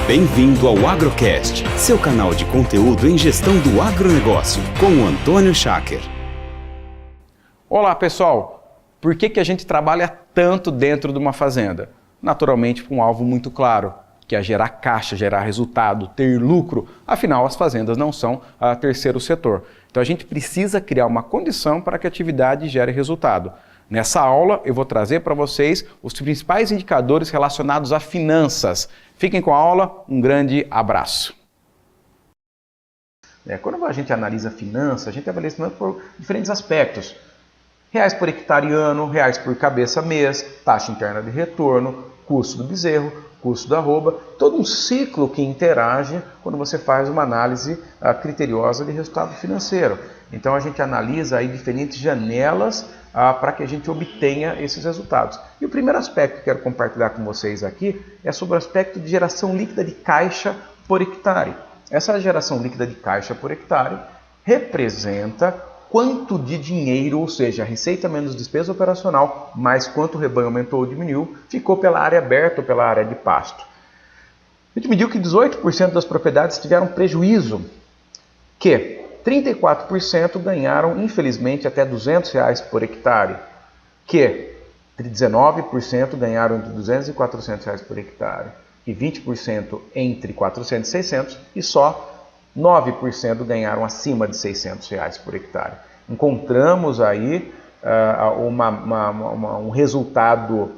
Bem-vindo ao Agrocast, seu canal de conteúdo em gestão do agronegócio, com o Antônio Schacker. Olá pessoal, por que a gente trabalha tanto dentro de uma fazenda? Naturalmente com um alvo muito claro, que é gerar caixa, gerar resultado, ter lucro. Afinal, as fazendas não são terceiro setor. Então a gente precisa criar uma condição para que a atividade gere resultado. Nessa aula eu vou trazer para vocês os principais indicadores relacionados a finanças. Fiquem com a aula, um grande abraço. Quando a gente analisa finanças, a gente avalia isso por diferentes aspectos. Reais por hectare ano, reais por cabeça mês, taxa interna de retorno, custo do bezerro, custo da arroba, todo um ciclo que interage quando você faz uma análise criteriosa de resultado financeiro. Então a gente analisa aí diferentes janelas para que a gente obtenha esses resultados. E o primeiro aspecto que eu quero compartilhar com vocês aqui é sobre o aspecto de geração líquida de caixa por hectare. Essa geração líquida de caixa por hectare representa quanto de dinheiro, ou seja, a receita menos despesa operacional, mais quanto o rebanho aumentou ou diminuiu, ficou pela área aberta ou pela área de pasto. A gente mediu que 18% das propriedades tiveram prejuízo, que 34% ganharam, infelizmente, até R$ 200 por hectare, que 19% ganharam entre R$ 200 e R$ 400 por hectare, e 20% entre 400 e 600, e só 9% ganharam acima de R$ 600 por hectare. Encontramos aí um resultado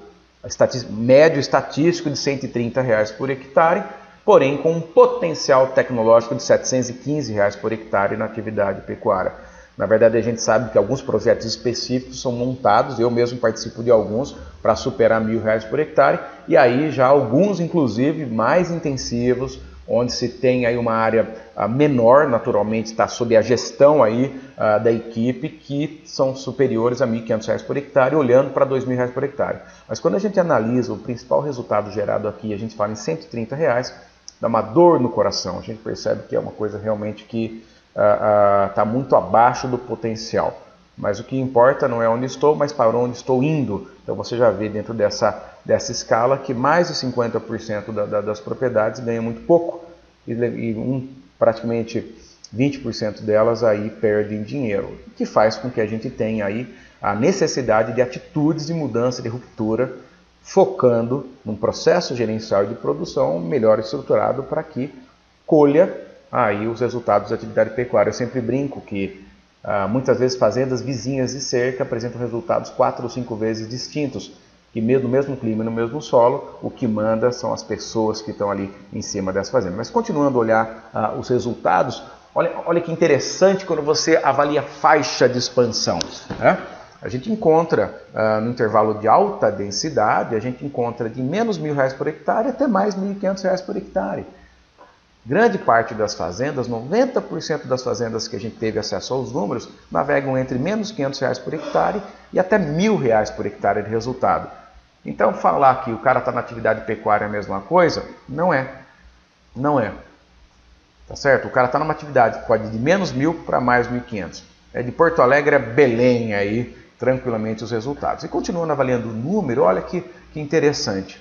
médio estatístico de R$ 130 por hectare, porém com um potencial tecnológico de R$ 715 por hectare na atividade pecuária. Na verdade, a gente sabe que alguns projetos específicos são montados, eu mesmo participo de alguns, para superar R$ 1.000 por hectare, e aí já alguns, inclusive, mais intensivos, onde se tem aí uma área menor, naturalmente está sob a gestão aí da equipe, que são superiores a R$ 1.500 por hectare, olhando para R$ 2.000 por hectare. Mas quando a gente analisa o principal resultado gerado aqui, a gente fala em R$ 130, dá uma dor no coração. A gente percebe que é uma coisa realmente que está muito abaixo do potencial. Mas o que importa não é onde estou, mas para onde estou indo. Então você já vê dentro dessa escala que mais de 50% das propriedades ganham muito pouco e praticamente 20% delas aí perdem dinheiro. O que faz com que a gente tenha aí a necessidade de atitudes de mudança, de ruptura, focando num processo gerencial de produção melhor estruturado para que colha aí os resultados da atividade pecuária. Eu sempre brinco que muitas vezes fazendas vizinhas de cerca apresentam resultados 4 ou 5 vezes distintos, que no mesmo clima e no mesmo solo, o que manda são as pessoas que estão ali em cima dessa fazenda. Mas continuando a olhar os resultados, olha que interessante quando você avalia faixa de expansão, né? A gente encontra no intervalo de alta densidade, a gente encontra de menos R$ 1.000 por hectare até mais R$ 1.500 por hectare. Grande parte das fazendas, 90% das fazendas que a gente teve acesso aos números, navegam entre menos R$ 500 por hectare e até R$ 1.000 por hectare de resultado. Então falar que o cara está na atividade pecuária é a mesma coisa, não é. Não é. Tá certo? O cara está numa atividade que pode ir de menos 1.000 para mais 1.500. É de Porto Alegre a Belém aí, tranquilamente os resultados. E continuando avaliando o número, olha que interessante.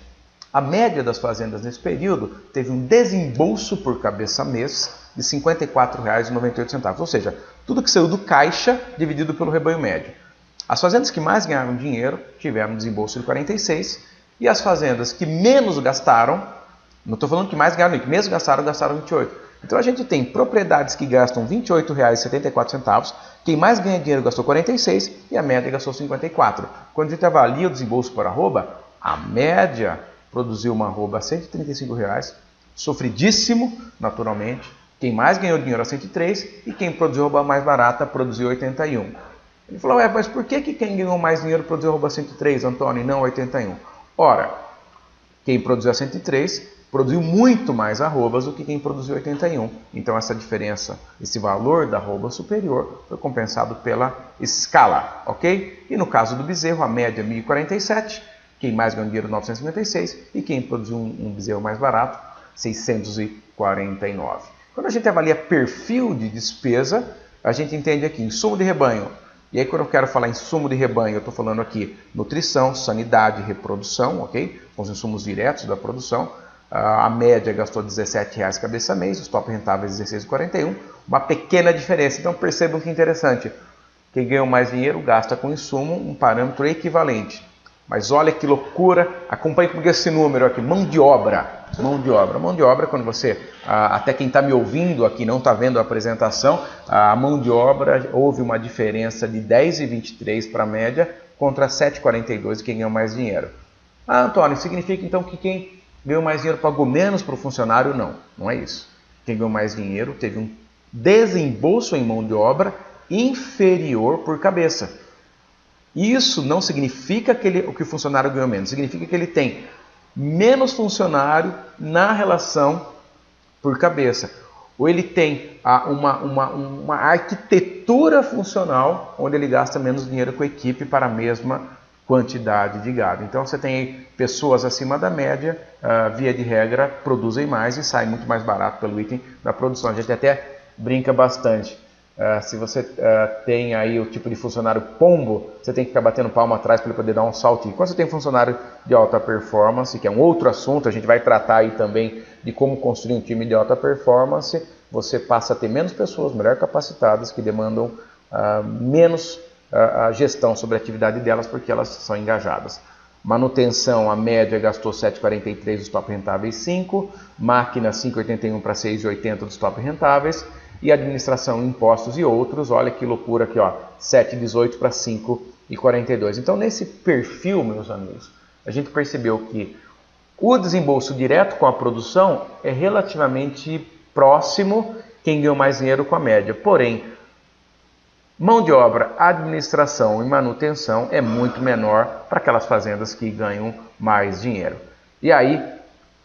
A média das fazendas nesse período teve um desembolso por cabeça mês de R$ 54,98, ou seja, tudo que saiu do caixa dividido pelo rebanho médio. As fazendas que mais ganharam dinheiro tiveram um desembolso de 46 e as fazendas que menos gastaram, não estou falando que mais ganharam, que menos gastaram 28. Então a gente tem propriedades que gastam R$ 28,74, quem mais ganha dinheiro gastou 46 e a média gastou 54. Quando a gente avalia o desembolso por arroba, a média produziu uma arroba a R$ 135, sofridíssimo, naturalmente. Quem mais ganhou dinheiro a 103 e quem produziu arroba mais barata produziu 81. Ele falou, mas por que quem ganhou mais dinheiro produziu arroba 103, Antônio, e não 81? Ora, quem produziu a 103 produziu muito mais arrobas do que quem produziu 81. Então essa diferença, esse valor da arroba superior foi compensado pela escala, ok? E no caso do bezerro, a média é 1.047, quem mais ganhou dinheiro 956 e quem produziu um bezerro mais barato 649. Quando a gente avalia perfil de despesa, a gente entende aqui insumo de rebanho. E aí quando eu quero falar insumo de rebanho, eu estou falando aqui nutrição, sanidade, reprodução, ok? Com os insumos diretos da produção. A média gastou R$ 17,00 cabeça mês, os top rentáveis R$ 16,41, uma pequena diferença. Então percebam que interessante, quem ganha mais dinheiro gasta com insumo, um parâmetro equivalente. Mas olha que loucura, acompanhe comigo esse número aqui, mão de obra. Mão de obra, quando você, até quem está me ouvindo aqui não está vendo a apresentação, a mão de obra houve uma diferença de 10,23 para a média contra 7,42 de quem ganhou mais dinheiro. Antônio, significa então que quem ganhou mais dinheiro pagou menos para o funcionário? Não, não é isso. Quem ganhou mais dinheiro teve um desembolso em mão de obra inferior por cabeça. Isso não significa que o funcionário ganhou menos, significa que ele tem menos funcionário na relação por cabeça. Ou ele tem uma arquitetura funcional onde ele gasta menos dinheiro com a equipe para a mesma quantidade de gado. Então você tem aí pessoas acima da média, via de regra, produzem mais e sai muito mais barato pelo item da produção. A gente até brinca bastante. Se você tem aí o tipo de funcionário pombo, você tem que ficar batendo palma atrás para ele poder dar um saltinho. Quando você tem funcionário de alta performance, que é um outro assunto, a gente vai tratar aí também de como construir um time de alta performance, você passa a ter menos pessoas melhor capacitadas que demandam menos a gestão sobre a atividade delas porque elas são engajadas. Manutenção, a média gastou 7,43 dos top rentáveis 5, máquina 5,81 para 6,80 dos top rentáveis, e administração, impostos e outros, olha que loucura aqui, ó, 7,18 para 5,42. Então, nesse perfil, meus amigos, a gente percebeu que o desembolso direto com a produção é relativamente próximo quem ganhou mais dinheiro com a média. Porém, mão de obra, administração e manutenção é muito menor para aquelas fazendas que ganham mais dinheiro. E aí,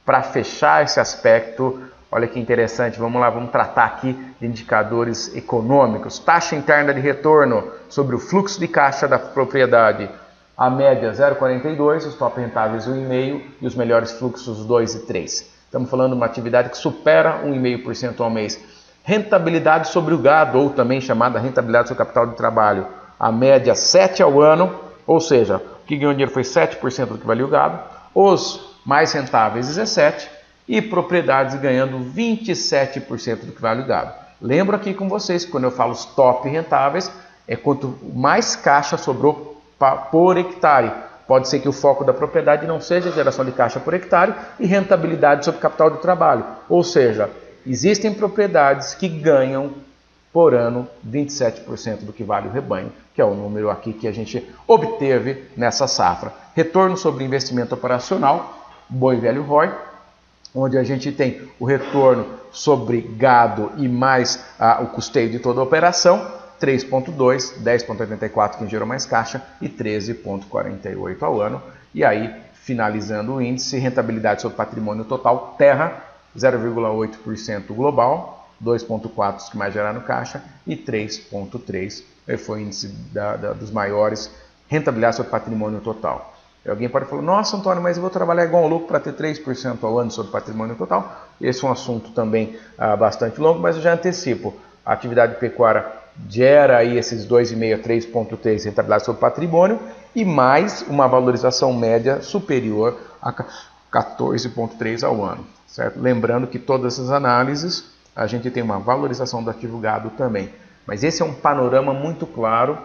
para fechar esse aspecto, olha que interessante, vamos lá, vamos tratar aqui de indicadores econômicos. Taxa interna de retorno sobre o fluxo de caixa da propriedade. A média 0,42, os top rentáveis 1,5% e os melhores fluxos 2 e 3. Estamos falando de uma atividade que supera 1,5% ao mês. Rentabilidade sobre o gado, ou também chamada rentabilidade sobre o capital de trabalho. A média 7 ao ano, ou seja, o que ganhou dinheiro foi 7% do que valia o gado. Os mais rentáveis 17%. E propriedades ganhando 27% do que vale o gado. Lembro aqui com vocês que quando eu falo os top rentáveis, é quanto mais caixa sobrou por hectare. Pode ser que o foco da propriedade não seja geração de caixa por hectare e rentabilidade sobre capital de trabalho. Ou seja, existem propriedades que ganham por ano 27% do que vale o rebanho, que é o número aqui que a gente obteve nessa safra. Retorno sobre investimento operacional, boi velho ROI, onde a gente tem o retorno sobre gado e mais o custeio de toda a operação, 3,2, 10,84 quem gerou mais caixa e 13,48 ao ano. E aí, finalizando o índice, rentabilidade sobre patrimônio total, terra, 0,8% global, 2,4 os que mais geraram caixa e 3,3 foi o índice dos maiores rentabilidade sobre patrimônio total. E alguém pode falar, nossa Antônio, mas eu vou trabalhar igual um louco para ter 3% ao ano sobre patrimônio total. Esse é um assunto também bastante longo, mas eu já antecipo. A atividade pecuária gera aí esses 2,5 a 3,3 rentabilidade sobre patrimônio e mais uma valorização média superior a 14,3 ao ano. Certo? Lembrando que todas essas análises a gente tem uma valorização do ativo gado também. Mas esse é um panorama muito claro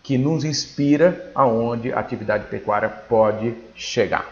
que nos inspira aonde a atividade pecuária pode chegar.